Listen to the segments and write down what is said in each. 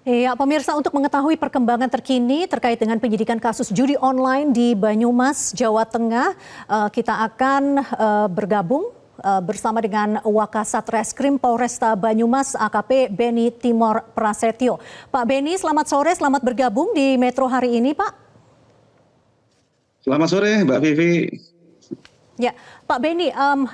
Ya, pemirsa, untuk mengetahui perkembangan terkini terkait dengan penyidikan kasus judi online di Banyumas, Jawa Tengah, kita akan bergabung bersama dengan Wakasat Reskrim Polresta Banyumas AKP Beni Timor Prasetyo. Pak Beni, selamat sore, selamat bergabung di Metro hari ini, Pak. Selamat sore, Mbak Vivi. Ya, Pak Beni,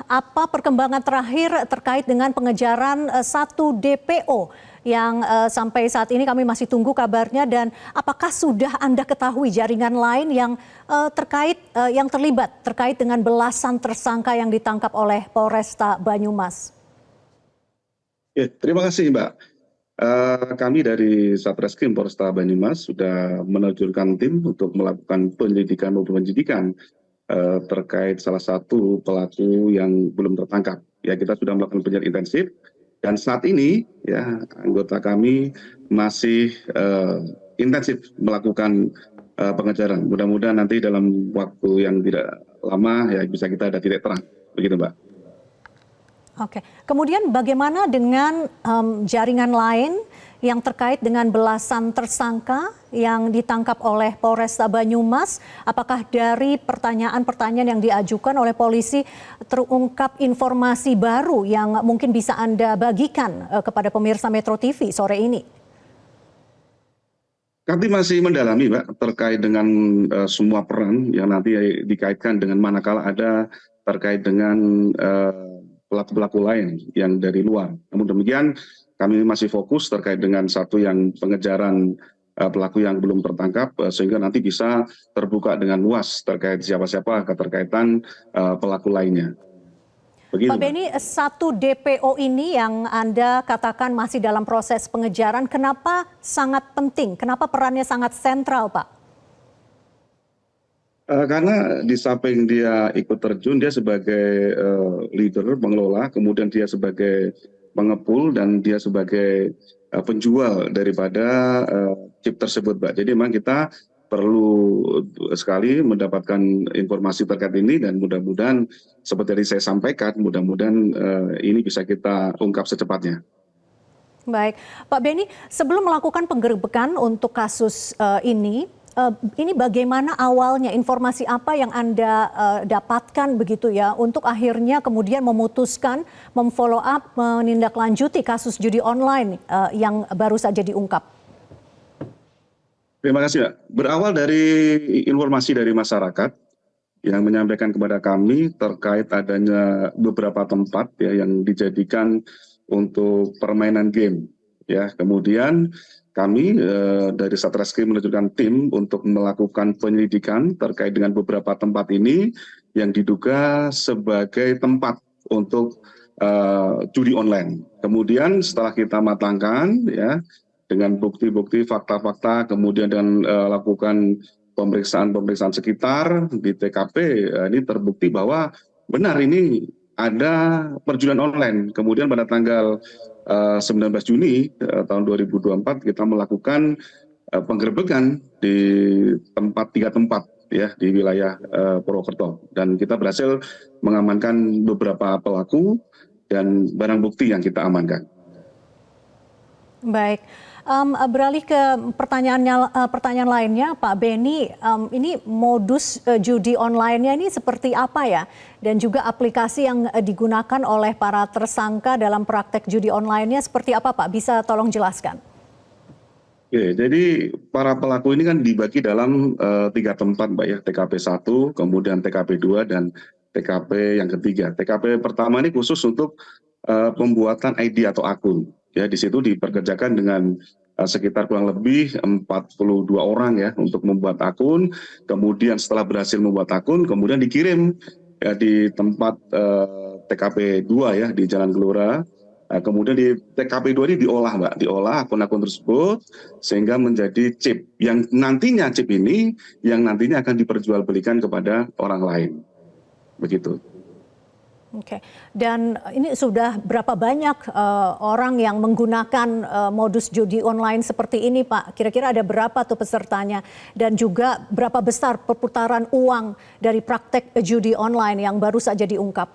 apa perkembangan terakhir terkait dengan pengejaran satu DPO yang sampai saat ini kami masih tunggu kabarnya, dan apakah sudah Anda ketahui jaringan lain yang yang terlibat terkait dengan belasan tersangka yang ditangkap oleh Polresta Banyumas? Ya, terima kasih, Mbak. Kami dari Satreskrim Polresta Banyumas sudah menerjunkan tim untuk melakukan penyelidikan maupun penyidikan terkait salah satu pelaku yang belum tertangkap. Ya, kita sudah melakukan penyelidikan intensif dan saat ini ya anggota kami masih intensif melakukan pengejaran. Mudah-mudahan nanti dalam waktu yang tidak lama ya bisa kita ada titik terang. Begitu, Mbak. Oke, kemudian bagaimana dengan jaringan lain yang terkait dengan belasan tersangka yang ditangkap oleh Polresta Banyumas? Apakah dari pertanyaan-pertanyaan yang diajukan oleh polisi terungkap informasi baru yang mungkin bisa Anda bagikan kepada pemirsa Metro TV sore ini? Kami masih mendalami, Mbak, terkait dengan semua peran yang nanti dikaitkan dengan manakala ada terkait dengan pelaku-pelaku lain yang dari luar. Namun demikian, kami masih fokus terkait dengan satu yang pengejaran pelaku yang belum tertangkap, sehingga nanti bisa terbuka dengan luas terkait siapa-siapa keterkaitan pelaku lainnya. Begitu, Pak Beni, satu DPO ini yang Anda katakan masih dalam proses pengejaran, kenapa sangat penting? Kenapa perannya sangat sentral, Pak? Karena di samping dia ikut terjun, dia sebagai leader, pengelola, kemudian dia sebagai pengepul, dan dia sebagai penjual daripada chip tersebut, Mbak. Jadi memang kita perlu sekali mendapatkan informasi terkait ini, dan mudah-mudahan seperti yang saya sampaikan, mudah-mudahan ini bisa kita ungkap secepatnya. Baik, Pak Beni, sebelum melakukan penggerbekan untuk kasus ini bagaimana awalnya, informasi apa yang Anda dapatkan begitu ya untuk akhirnya kemudian memutuskan memfollow up, menindaklanjuti kasus judi online yang baru saja diungkap? Terima kasih, Mbak. Berawal dari informasi dari masyarakat yang menyampaikan kepada kami terkait adanya beberapa tempat ya yang dijadikan untuk permainan game. Ya, kemudian kami dari Satreskrim menunjukkan tim untuk melakukan penyelidikan terkait dengan beberapa tempat ini yang diduga sebagai tempat untuk judi online. Kemudian setelah kita matangkan ya dengan bukti-bukti, fakta-fakta, kemudian dengan lakukan pemeriksaan sekitar di TKP, ini terbukti bahwa benar ini ada perjudian online. Kemudian pada tanggal 19 Juni tahun 2024 kita melakukan penggerbekan di tiga tempat ya di wilayah Purwokerto, dan kita berhasil mengamankan beberapa pelaku dan barang bukti yang kita amankan. Baik, beralih ke pertanyaan lainnya, Pak Beni, ini modus judi online-nya ini seperti apa ya? Dan juga aplikasi yang digunakan oleh para tersangka dalam praktek judi online-nya seperti apa, Pak? Bisa tolong jelaskan? Oke, jadi para pelaku ini kan dibagi dalam tiga tempat, Mbak ya, TKP 1, kemudian TKP 2, dan TKP yang ketiga. TKP pertama ini khusus untuk pembuatan ID atau akun. Ya, di situ diperkerjakan dengan sekitar kurang lebih 42 orang ya untuk membuat akun. Kemudian setelah berhasil membuat akun, kemudian dikirim ya, di tempat TKP 2 ya di Jalan Gelora. Kemudian di TKP 2 ini diolah, Mbak, diolah akun-akun tersebut sehingga menjadi chip yang nantinya akan diperjualbelikan kepada orang lain. Begitu. Oke, dan ini sudah berapa banyak orang yang menggunakan modus judi online seperti ini, Pak? Kira-kira ada berapa tuh pesertanya? Dan juga berapa besar perputaran uang dari praktek judi online yang baru saja diungkap?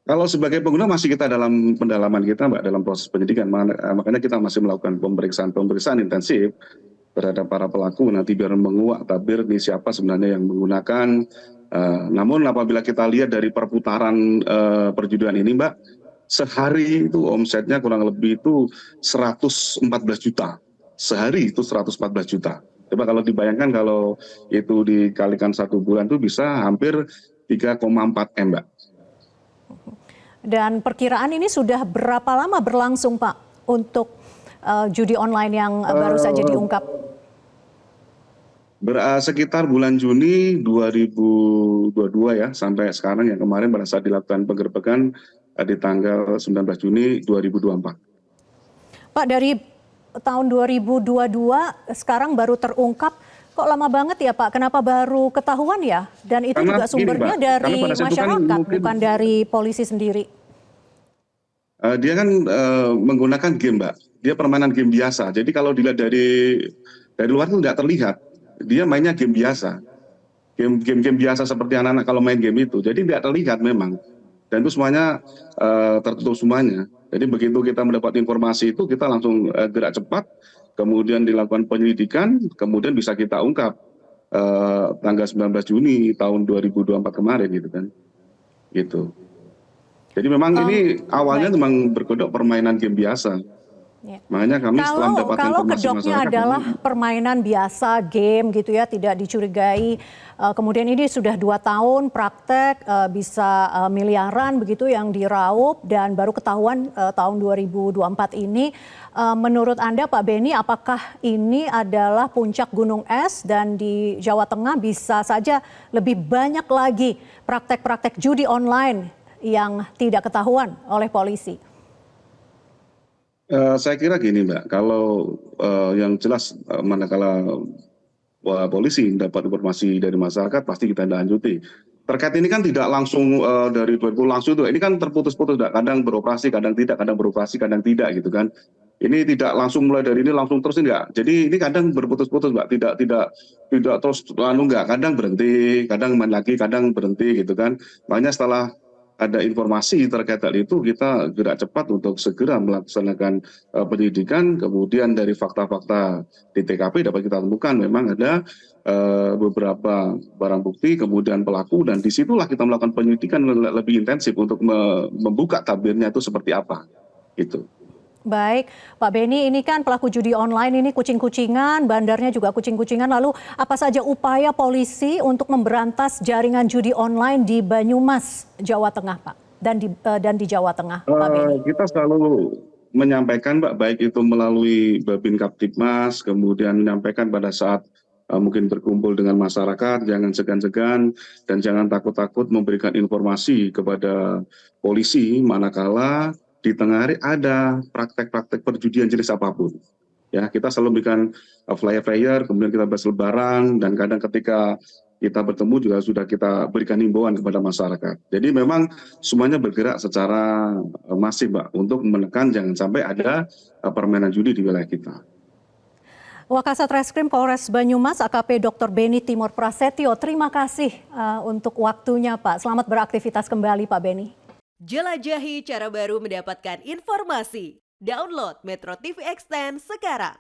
Kalau sebagai pengguna masih kita dalam pendalaman kita, Mbak, dalam proses penyidikan. Makanya kita masih melakukan pemeriksaan intensif terhadap para pelaku nanti biar menguak tabir nih siapa sebenarnya yang menggunakan. Namun apabila kita lihat dari perputaran perjudian ini, Mbak, sehari itu omsetnya kurang lebih itu 114 juta. Sehari itu 114 juta. Coba kalau dibayangkan kalau itu dikalikan 1 bulan itu bisa hampir 3,4 M, Mbak. Dan perkiraan ini sudah berapa lama berlangsung, Pak, untuk judi online yang baru saja diungkap? Sekitar bulan Juni 2022 ya, sampai sekarang yang kemarin pada saat dilakukan penggerbekan di tanggal 19 Juni 2024. Pak, dari tahun 2022 sekarang baru terungkap, kok lama banget ya Pak? Kenapa baru ketahuan ya? Dan itu Karena juga sumbernya gini, Mbak, dari karena pada saat itu kan masyarakat, mungkin bukan dari polisi sendiri. dia kan menggunakan game, Mbak. Dia permainan game biasa. Jadi kalau dilihat dari luar itu tidak terlihat. Dia mainnya game biasa. Game biasa seperti anak-anak kalau main game itu. Jadi tidak terlihat memang. Dan itu semuanya tertutup semuanya. Jadi begitu kita mendapat informasi itu, kita langsung gerak cepat, kemudian dilakukan penyelidikan, kemudian bisa kita ungkap tanggal 19 Juni tahun 2024 kemarin gitu kan. Gitu. Jadi memang ini awalnya Baik. memang berkedok permainan game biasa. Ya. Makanya kami setelah mendapatkan Kalau informasi kedoknya masyarakat adalah permainan biasa, game gitu ya, tidak dicurigai. Kemudian ini sudah 2 tahun praktek, bisa miliaran begitu yang diraup dan baru ketahuan tahun 2024 ini. Menurut Anda Pak Beni, apakah ini adalah puncak gunung es dan di Jawa Tengah bisa saja lebih banyak lagi praktek-praktek judi online yang tidak ketahuan oleh polisi? Saya kira gini, Mbak, kalau yang jelas manakala polisi dapat informasi dari masyarakat pasti kita lanjuti. Terkait ini kan tidak langsung dari 20 langsung itu, ini kan terputus-putus, kadang beroperasi, kadang tidak, kadang beroperasi, kadang tidak gitu kan. Ini tidak langsung mulai dari ini langsung terus enggak. Jadi ini kadang berputus-putus, Mbak, tidak terus enggak, kadang berhenti, kadang main lagi, kadang berhenti gitu kan. Makanya setelah ada informasi terkait hal itu, kita gerak cepat untuk segera melaksanakan penyidikan. Kemudian dari fakta-fakta di TKP dapat kita temukan memang ada beberapa barang bukti, kemudian pelaku, dan disitulah kita melakukan penyidikan lebih intensif untuk membuka tabirnya itu seperti apa. Gitu. Baik, Pak Beni, ini kan pelaku judi online ini kucing-kucingan, bandarnya juga kucing-kucingan. Lalu apa saja upaya polisi untuk memberantas jaringan judi online di Banyumas, Jawa Tengah, Pak? Dan di Jawa Tengah, Pak Beni? Kita selalu menyampaikan, Mbak, baik itu melalui Babin Kaptibmas, kemudian menyampaikan pada saat mungkin berkumpul dengan masyarakat, jangan segan-segan dan jangan takut-takut memberikan informasi kepada polisi manakala di tengah hari ada praktek-praktek perjudian jenis apapun. Ya, kita selalu berikan flyer-flyer, kemudian kita berselebaran, dan kadang ketika kita bertemu juga sudah kita berikan himbauan kepada masyarakat. Jadi memang semuanya bergerak secara masif, Mbak, untuk menekan jangan sampai ada permainan judi di wilayah kita. Wakasat Reskrim Polres Banyumas AKP Dr. Beni Timur Prasetyo, terima kasih untuk waktunya Pak. Selamat beraktivitas kembali Pak Beni. Jelajahi cara baru mendapatkan informasi. Download Metro TV Extend sekarang.